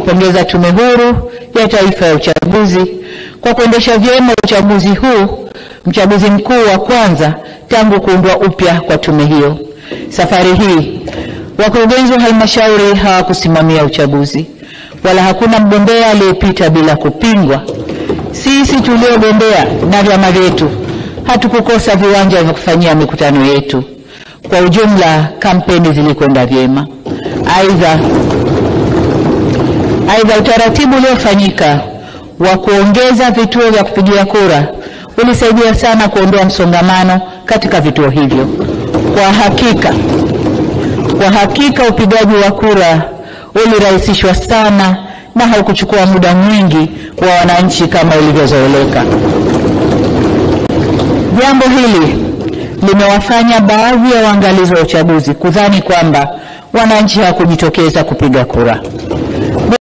kuipongeza Tume Huru ya Taifa ya Uchaguzi kwa kuendesha vyema uchaguzi huu, mchaguzi mkuu wa kwanza tangu kuundwa upya kwa tume hiyo. Safari hii wakurugenzi wa halmashauri hawakusimamia uchaguzi, wala hakuna mgombea aliyepita bila kupingwa. Sisi tuliogombea na vyama vyetu hatukukosa viwanja vya kufanyia mikutano yetu. Kwa ujumla, kampeni zilikwenda vyema. Aidha, utaratibu uliofanyika wa kuongeza vituo vya kupigia kura ulisaidia sana kuondoa msongamano katika vituo hivyo. Kwa hakika upigaji wa kura ulirahisishwa sana na haukuchukua muda mwingi wa wananchi kama ilivyozoeleka. Jambo hili limewafanya baadhi ya waangalizi wa uchaguzi kudhani kwamba wananchi hawakujitokeza kupiga kura.